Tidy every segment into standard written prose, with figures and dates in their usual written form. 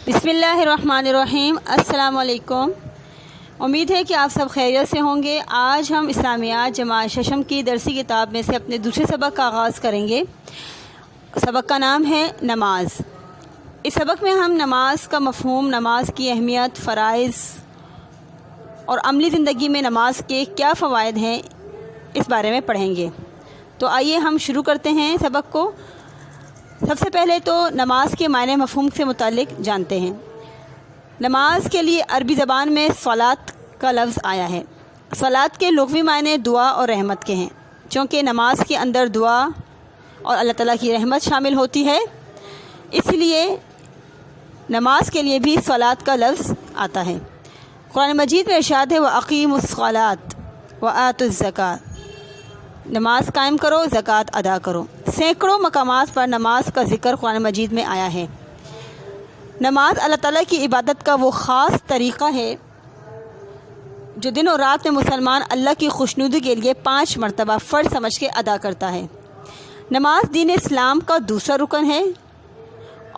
बिस्मिल्लाहिर्रहमानिर्रहीम। अस्सलाम वालेकुम। उम्मीद है कि आप सब खैरियत से होंगे। आज हम इस्लामियात जमात शशम की दरसी किताब में से अपने दूसरे सबक का आगाज़ करेंगे। सबक का नाम है नमाज। इस सबक में हम नमाज का मफ़हूम, नमाज की अहमियत, फ़राइज़ और अमली ज़िंदगी में नमाज के क्या फ़वाइद हैं, इस बारे में पढ़ेंगे। तो आइए हम शुरू करते हैं सबक को। सबसे पहले तो नमाज के मायने मफ़हूम से मुतालिक जानते हैं। नमाज के लिए अरबी ज़बान में सलात का लफ्ज़ आया है। सलात के लुग़वी मायने दुआ और रहमत के हैं। चूँकि नमाज के अंदर दुआ और अल्लाह ताला की रहमत शामिल होती है, इसलिए नमाज के लिए भी सलात का लफ्ज़ आता है। कुरान मजीद में इरशाद है, व अक़ीमुस्सलात व आतुज़्ज़कात, नमाज कायम करो, ज़कात अदा करो। सैकड़ों मकामात पर नमाज का ज़िक्र कुरान मजीद में आया है। नमाज अल्लाह ताला की इबादत का वो ख़ास तरीक़ा है जो दिन और रात में मुसलमान अल्लाह की खुशनुदी के लिए 5 मरतबा फ़र्ज़ समझ के अदा करता है। नमाज दीन इस्लाम का दूसरा रुकन है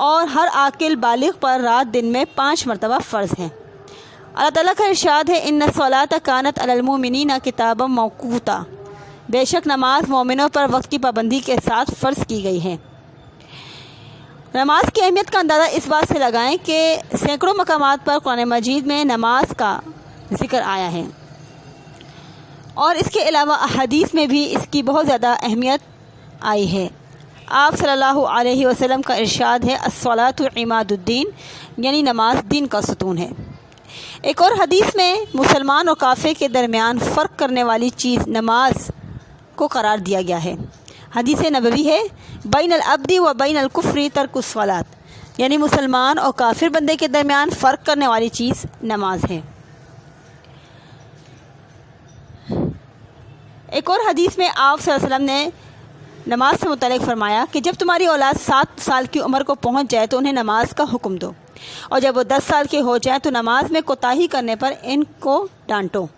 और हर आकिल बालिग़ पर रात दिन में 5 मरतबा फ़र्ज़ है। अल्लाह ताला का इरशाद है, इन्ना सलात कानत अलल मोमिनीना किताबम मौक़ूता, बेशक नमाज मोमिनों पर वक्त की पाबंदी के साथ फ़र्ज़ की गई है। नमाज की अहमियत का अंदाज़ा इस बात से लगाएं कि सैकड़ों मकामात पर कुरान मजीद में नमाज का ज़िक्र आया है और इसके अलावा अहादीस में भी इसकी बहुत ज़्यादा अहमियत आई है। आप सल्लल्लाहु अलैहि वसल्लम का इरशाद है, अस्सलातु इमादुद्दीन, यानी नमाज दीन का सतून है। एक और हदीस में मुसलमान और काफिर के दरमियान फ़र्क करने वाली चीज़ नमाज को करार दिया गया है। हदीस नबवी है, बैनल अब्दी व बैनल कुफ्री तर्कुस सलात, यानी मुसलमान और काफिर बंदे के दरमियान फ़र्क करने वाली चीज़ नमाज है। एक और हदीस में आप सल्लल्लाहु अलैहि वसल्लम ने नमाज से मुतालिक फरमाया कि जब तुम्हारी औलाद 7 साल की उम्र को पहुँच जाए तो उन्हें नमाज का हुक्म दो, और जब वो 10 साल के हो जाए तो नमाज में कोताही करने पर इनको डांटो।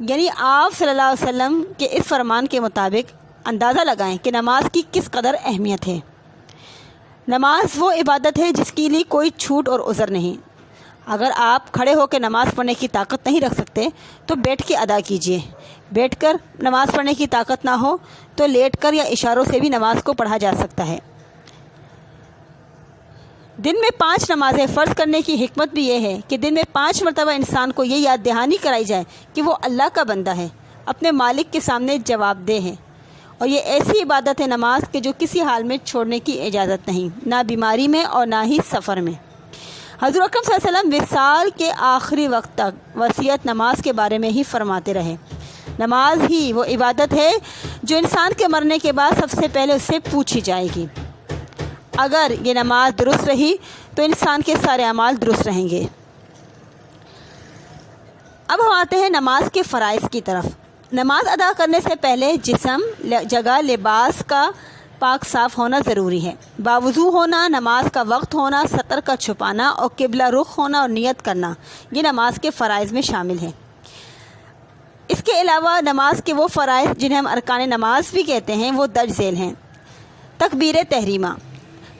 यानी आप सल्लल्लाहु अलैहि वसल्लम के इस फरमान के मुताबिक अंदाज़ा लगाएं कि नमाज की किस कदर अहमियत है। नमाज वो इबादत है जिसके लिए कोई छूट और उज़र नहीं। अगर आप खड़े होकर नमाज़ पढ़ने की ताकत नहीं रख सकते तो बैठ के अदा कीजिए। बैठकर नमाज़ पढ़ने की ताकत ना हो तो लेटकर या इशारों से भी नमाज को पढ़ा जा सकता है। दिन में 5 नमाज़ें फ़र्ज़ करने की हिकमत भी ये है कि दिन में 5 मरतबा इंसान को ये याद दहानी कराई जाए कि वो अल्लाह का बंदा है, अपने मालिक के सामने जवाबदेह है। और ये ऐसी इबादत है नमाज के जो किसी हाल में छोड़ने की इजाज़त नहीं, ना बीमारी में और ना ही सफ़र में। हज़रत अकरम सल्लल्लाहु अलैहि वसल्लम विसाल के आखिरी वक्त तक वसीयत नमाज के बारे में ही फरमाते रहे। नमाज ही वो इबादत है जो इंसान के मरने के बाद सबसे पहले उससे पूछी जाएगी। अगर ये नमाज दुरुस्त रही तो इंसान के सारे अमाल दुरुस्त रहेंगे। अब हम आते हैं नमाज के फ़राइज़ की तरफ। नमाज अदा करने से पहले जिस्म, जगह, लिबास का पाक साफ़ होना ज़रूरी है। बावुज़ू होना, नमाज का वक्त होना, सतर का छुपाना और किबला रुख होना और नियत करना, ये नमाज के फ़राइज़ में शामिल है। इसके अलावा नमाज के वो फ़राइज़ जिन्हें हम अरकान नमाज भी कहते हैं, वो दर्ज झेल हैं। तकबीर तहरीमा।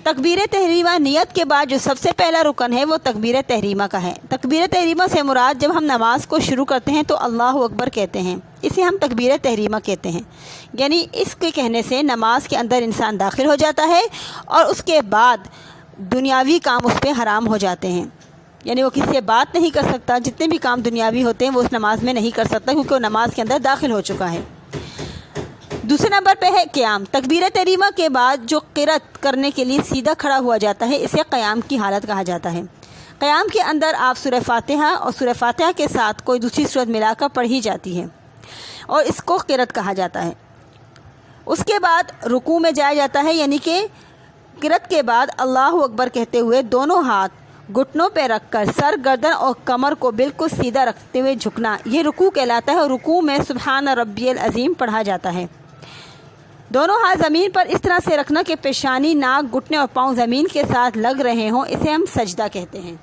तकबीर तहरीमा नियत के बाद जो सबसे पहला रुकन है वो तकबीर तहरीमा का है। तकबीर तहरीमा से मुराद जब हम नमाज को शुरू करते हैं तो अल्लाहु अकबर कहते हैं, इसे हम तकबीर तहरीमा कहते हैं। यानी इसके कहने से नमाज के अंदर इंसान दाखिल हो जाता है और उसके बाद दुनियावी काम उस पर हराम हो जाते हैं। यानी वो किसी से बात नहीं कर सकता, जितने भी काम दुनियावी होते हैं वो उस नमाज में नहीं कर सकता क्योंकि वो नमाज के अंदर दाखिल हो चुका है। दूसरे नंबर पे है क़याम। तकबीर तहरीमा के बाद जो क़िरात करने के लिए सीधा खड़ा हुआ जाता है, इसे क़याम की हालत कहा जाता है। क़याम के अंदर आप सूरह फातिहा और सूरह फातिहा के साथ कोई दूसरी सूरत मिलाकर पढ़ी जाती है और इसको क़िरात कहा जाता है। उसके बाद रुकू में जाया जाता है, यानी कि क़िरात के बाद अल्लाहु अकबर कहते हुए दोनों हाथ घुटनों पर रखकर सर, गर्दन और कमर को बिल्कुल सीधा रखते हुए झुकना, ये रुकू कहलाता है। और रुकू में सुब्हान रब्बियल अज़ीम पढ़ा जाता है। दोनों हाथ ज़मीन पर इस तरह से रखना कि पेशानी, नाक, घुटने और पाँव ज़मीन के साथ लग रहे हों, इसे हम सजदा कहते हैं।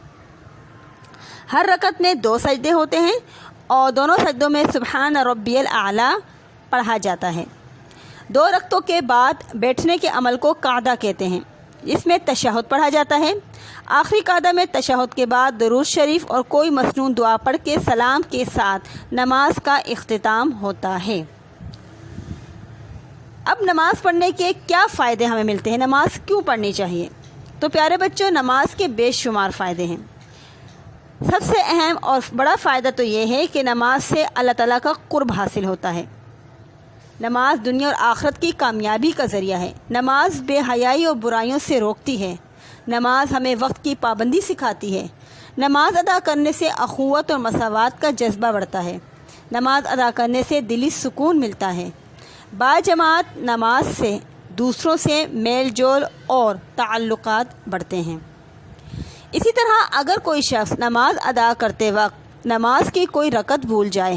हर रकत में 2 सजदे होते हैं और दोनों सजदों में सुब्हान रब्बियल आला पढ़ा जाता है। 2 रकतों के बाद बैठने के अमल को कादा कहते हैं। इसमें तशहुद पढ़ा जाता है। آخری قاعدہ میں تشہد کے بعد درود شریف اور کوئی مسنون دعا پڑھ کے سلام کے ساتھ نماز کا اختتام ہوتا ہے۔ اب نماز پڑھنے کے کیا فائدے ہمیں ملتے ہیں، نماز کیوں پڑھنی چاہیے؟ تو پیارے بچوں، نماز کے بے شمار فائدے ہیں۔ سب سے اہم اور بڑا فائدہ تو یہ ہے کہ نماز سے اللہ تعالیٰ کا قرب حاصل ہوتا ہے۔ نماز دنیا اور آخرت کی کامیابی کا ذریعہ ہے۔ نماز بے حیائی اور برائیوں سے روکتی ہے۔ نماز ہمیں وقت کی پابندی سکھاتی ہے۔ نماز ادا کرنے سے اخوت اور مساوات کا جذبہ بڑھتا ہے۔ نماز ادا کرنے سے دلی سکون ملتا ہے۔ باجماعت نماز سے دوسروں سے میل جول اور تعلقات بڑھتے ہیں۔ اسی طرح اگر کوئی شخص نماز ادا کرتے وقت نماز کی کوئی رکعت بھول جائے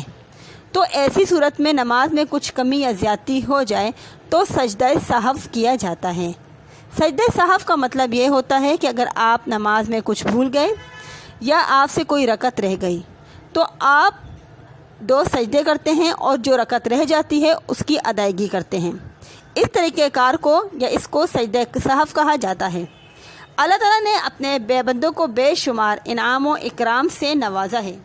تو ایسی صورت میں نماز میں کچھ کمی یا زیادتی ہو جائے تو سجدہ سہو کیا جاتا ہے۔ سجدہ سہو کا مطلب یہ ہوتا ہے کہ اگر آپ نماز میں کچھ بھول گئے یا آپ سے کوئی رکعت رہ گئی تو آپ 2 سجدے کرتے ہیں اور جو رکعت رہ جاتی ہے اس کی ادائیگی کرتے ہیں۔ اس طریقہ کار کو یا اس کو سجدہ سہو کہا جاتا ہے۔ اللہ تعالیٰ نے اپنے بے بندوں کو بے شمار انعام و اکرام سے نوازا ہے،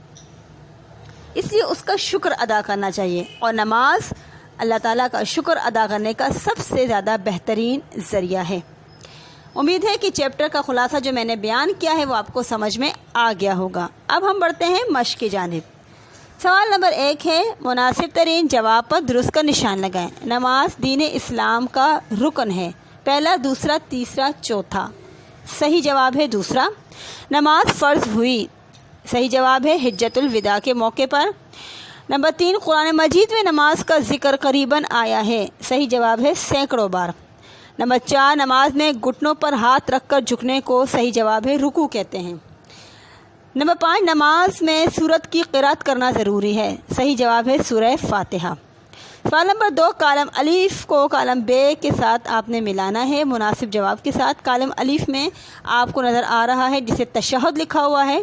اس لیے اس کا شکر ادا کرنا چاہیے، اور نماز اللہ تعالیٰ کا شکر ادا کرنے کا سب سے زیادہ بہترین ذریعہ ہے۔ امید ہے کہ چیپٹر کا خلاصہ جو میں نے بیان کیا ہے وہ آپ کو سمجھ میں آ گیا ہوگا۔ اب ہم بڑھتے ہیں مشق کی جانب۔ سوال نمبر 1 ہے، مناسب ترین جواب پر درست کا نشان لگائیں۔ نماز دین اسلام کا رکن ہے، پہلا، دوسرا، تیسرا، چوتھا۔ صحیح جواب ہے دوسرا۔ نماز فرض ہوئی، صحیح جواب ہے حجۃ الوداع کے موقع پر۔ نمبر 3، قرآن مجید میں نماز کا ذکر قریباً آیا ہے، صحیح جواب ہے سینکڑوں بار۔ نمبر 4، نماز میں گھٹنوں پر ہاتھ رکھ کر جھکنے کو صحیح جواب ہے رکوع کہتے ہیں۔ نمبر 5، نماز میں سورت کی قرأت کرنا ضروری ہے، صحیح جواب ہے سورہ فاتحہ۔ سوال نمبر 2، کالم الف کو کالم بے کے ساتھ آپ نے ملانا ہے مناسب جواب کے ساتھ۔ کالم الف میں آپ کو نظر آ رہا ہے جسے تشہد لکھا ہوا ہے،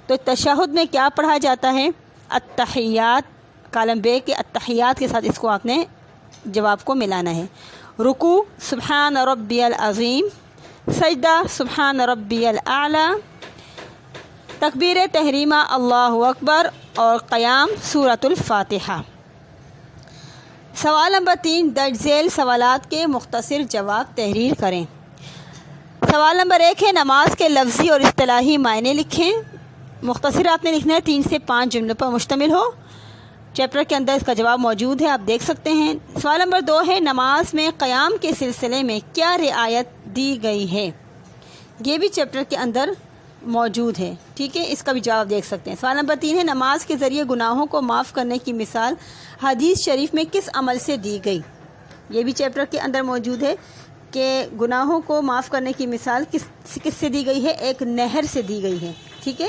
تو تشہد میں کیا پڑھا جاتا ہے؟ التحیات۔ کالم بے کے التحیات کے ساتھ اس کو آپ نے جواب کو ملانا ہے۔ رکوع سبحان ربی العظیم، سجدہ سبحان ربی الاعلی، تکبیر تحریمہ اللہ اکبر، اور قیام سورۃ الفاتحہ۔ سوال نمبر 3، درج ذیل سوالات کے مختصر جواب تحریر کریں۔ سوال نمبر 1 ہے، نماز کے لفظی اور اصطلاحی معنی لکھیں۔ مختصر آپ نے لکھنا ہے، 3 سے 5 جملوں پر مشتمل ہو۔ چیپٹر کے اندر اس کا جواب موجود ہے، آپ دیکھ سکتے ہیں۔ سوال نمبر 2 ہے، نماز میں قیام کے سلسلے میں کیا رعایت دی گئی ہے؟ یہ بھی چیپٹر کے اندر موجود ہے، ٹھیک ہے، اس کا بھی جواب دیکھ سکتے ہیں۔ سوال نمبر 3 ہے، نماز کے ذریعے گناہوں کو معاف کرنے کی مثال حدیث شریف میں کس عمل سے دی گئی؟ یہ بھی چیپٹر کے اندر موجود ہے کہ گناہوں کو معاف کرنے کی مثال کس سے دی گئی ہے؟ ایک نہر سے دی گئی ہے، ٹھیک ہے،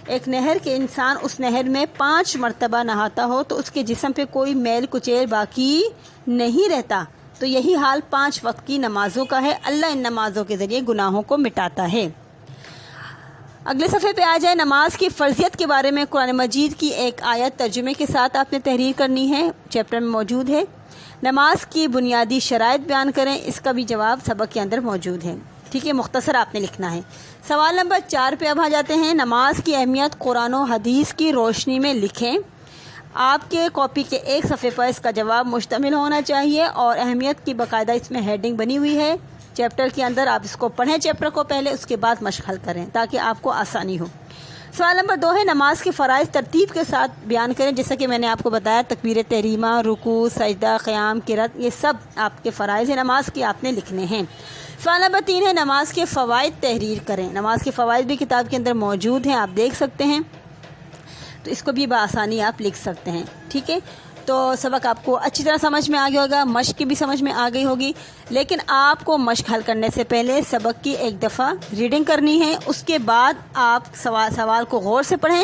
ایک نہر کے انسان اس نہر میں 5 مرتبہ نہاتا ہو تو اس کے جسم پہ کوئی میل کچیل باقی نہیں رہتا، تو یہی حال 5 وقت کی نمازوں کا ہے۔ اللہ ان نمازوں کے ذریعے گناہوں کو مٹاتا ہے۔ اگلے صفحے پہ آ جائے، نماز کی فرضیت کے بارے میں قرآن مجید کی ایک آیت ترجمے کے ساتھ آپ نے تحریر کرنی ہے، چیپٹر میں موجود ہے۔ نماز کی بنیادی شرائط بیان کریں، اس کا بھی جواب سبق کے اندر موجود ہے، ٹھیک ہے، مختصر آپ نے لکھنا ہے۔ سوال نمبر 4 پہ اب آ جاتے ہیں، نماز کی اہمیت قرآن و حدیث کی روشنی میں لکھیں۔ آپ کے کاپی کے ایک صفحے پر اس کا جواب مشتمل ہونا چاہیے، اور اہمیت کی باقاعدہ اس میں ہیڈنگ بنی ہوئی ہے چیپٹر کے اندر۔ آپ اس کو پڑھیں چیپٹر کو پہلے، اس کے بعد مشق حل کریں تاکہ آپ کو آسانی ہو۔ سوال نمبر 2 ہے، نماز کے فرائض ترتیب کے ساتھ بیان کریں، جیسا کہ میں نے آپ کو بتایا، تکبیر تحریمہ، رکوع، سجدہ، قیام، قرأت، یہ سب آپ کے فرائض ہیں نماز کے، آپ نے لکھنے ہیں۔ سوال نمبر 3 ہے، نماز کے فوائد تحریر کریں۔ نماز کے فوائد بھی کتاب کے اندر موجود ہیں، آپ دیکھ سکتے ہیں، تو اس کو بھی بآسانی آپ لکھ سکتے ہیں، ٹھیک ہے۔ تو سبق آپ کو اچھی طرح سمجھ میں آ گیا ہوگا، مشق کی بھی سمجھ میں آ گئی ہوگی، لیکن آپ کو مشق حل کرنے سے پہلے سبق کی ایک دفعہ ریڈنگ کرنی ہے، اس کے بعد آپ سوال کو غور سے پڑھیں،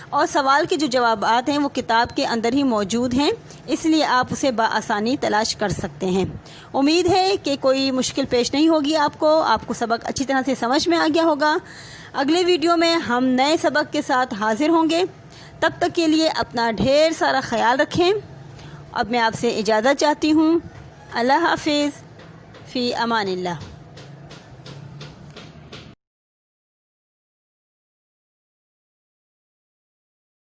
اور سوال کے جو جوابات ہیں وہ کتاب کے اندر ہی موجود ہیں، اس لیے آپ اسے بآسانی تلاش کر سکتے ہیں۔ امید ہے کہ کوئی مشکل پیش نہیں ہوگی آپ کو سبق اچھی طرح سے سمجھ میں آ گیا ہوگا۔ اگلے ویڈیو میں ہم نئے سبق کے ساتھ حاضر ہوں گے، تب تک کے لیے اپنا ڈھیر سارا خیال رکھیں۔ اب میں آپ سے اجازت چاہتی ہوں، اللہ حافظ، فی امان اللہ۔